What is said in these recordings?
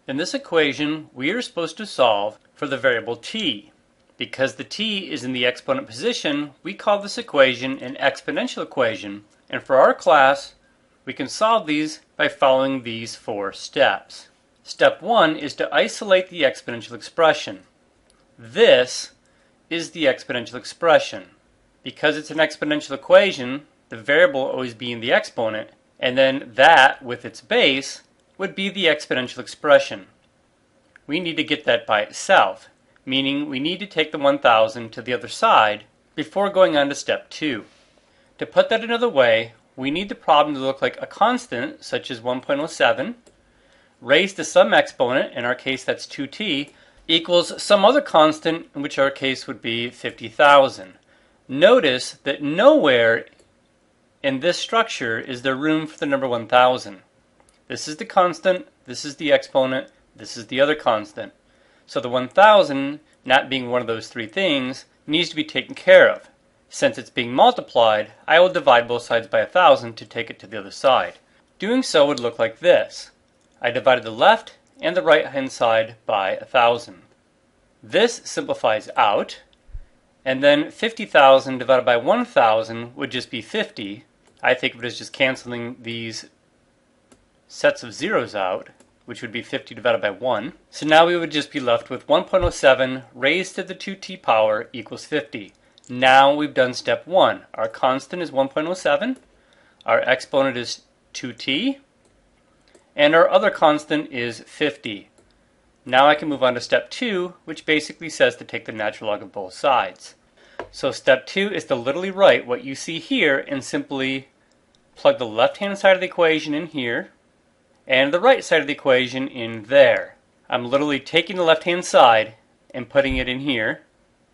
In this equation, we are supposed to solve for the variable t. Because the t is in the exponent position, we call this equation an exponential equation, and for our class, we can solve these by following these 4 steps. Step 1 is to isolate the exponential expression. This is the exponential expression. Because it's an exponential equation, the variable will always be in the exponent, and then that, with its base, would be the exponential expression. We need to get that by itself, meaning we need to take the 1000 to the other side before going on to step 2. To put that another way, we need the problem to look like a constant, such as 1.07, raised to some exponent, in our case that's 2t, equals some other constant, in which our case would be 50,000. Notice that nowhere in this structure is there room for the number 1000. This is the constant, this is the exponent, this is the other constant. So the 1000, not being one of those 3 things, needs to be taken care of. Since it's being multiplied, I will divide both sides by 1000 to take it to the other side. Doing so would look like this. I divided the left and the right hand side by 1000. This simplifies out, and then 50,000 divided by 1000 would just be 50. I think of it as just canceling these sets of zeros out, which would be 50 divided by 1. So now we would just be left with 1.07 raised to the 2t power equals 50. Now we've done step 1. Our constant is 1.07, our exponent is 2t, and our other constant is 50. Now I can move on to step 2, which basically says to take the natural log of both sides. So step 2 is to literally write what you see here and simply plug the left-hand side of the equation in here and the right side of the equation in there. I'm literally taking the left-hand side and putting it in here,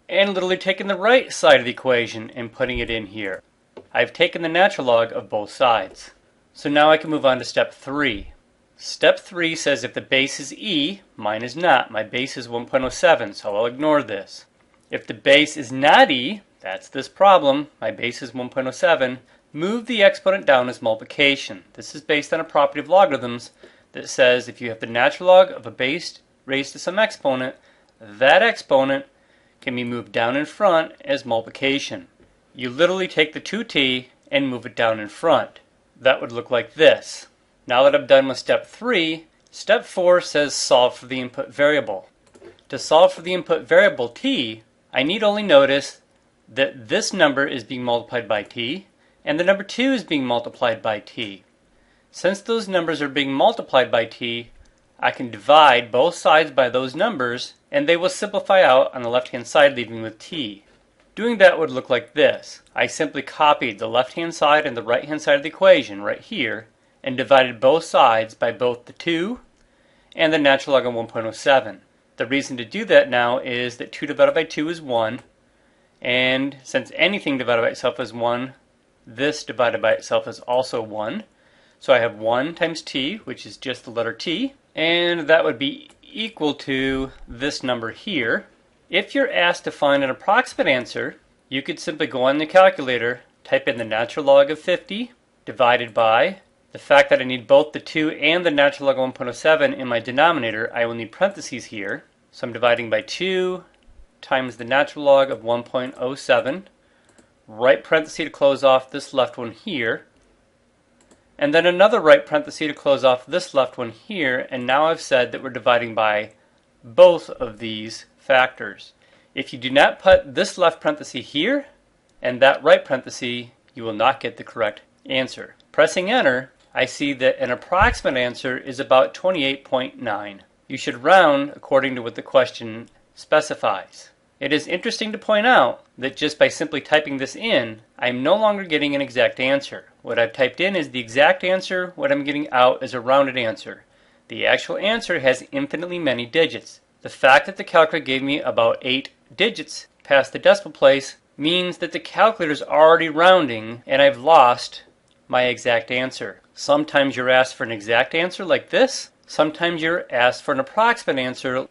and literally taking the right side of the equation and putting it in here. I've taken the natural log of both sides. So now I can move on to step 3. Step 3 says if the base is e, mine is not. My base is 1.07, so I'll ignore this. If the base is not e, that's this problem, my base is 1.07, move the exponent down as multiplication. This is based on a property of logarithms that says if you have the natural log of a base raised to some exponent, that exponent can be moved down in front as multiplication. You literally take the 2t and move it down in front. That would look like this. Now that I've done with step 3, step 4 says solve for the input variable. To solve for the input variable t, I need only notice that this number is being multiplied by t, and the number 2 is being multiplied by t. Since those numbers are being multiplied by t, I can divide both sides by those numbers, and they will simplify out on the left-hand side, leaving with t. Doing that would look like this. I simply copied the left-hand side and the right-hand side of the equation right here, and divided both sides by both the 2 and the natural log of 1.07. The reason to do that now is that 2 divided by 2 is 1, and since anything divided by itself is 1, this divided by itself is also 1. So I have 1 times t, which is just the letter t, and that would be equal to this number here. If you're asked to find an approximate answer, you could simply go on the calculator, type in the natural log of 50, divided by the fact that I need both the 2 and the natural log of 1.07 in my denominator. I will need parentheses here. So I'm dividing by 2 times the natural log of 1.07, right parenthesis to close off this left one here, and then another right parenthesis to close off this left one here, and now I've said that we're dividing by both of these factors. If you do not put this left parenthesis here and that right parenthesis, you will not get the correct answer. Pressing enter, I see that an approximate answer is about 28.9. You should round according to what the question specifies. It is interesting to point out that just by simply typing this in, I'm no longer getting an exact answer. What I've typed in is the exact answer, what I'm getting out is a rounded answer. The actual answer has infinitely many digits. The fact that the calculator gave me about 8 digits past the decimal place means that the calculator is already rounding and I've lost my exact answer. Sometimes you're asked for an exact answer like this. Sometimes you're asked for an approximate answer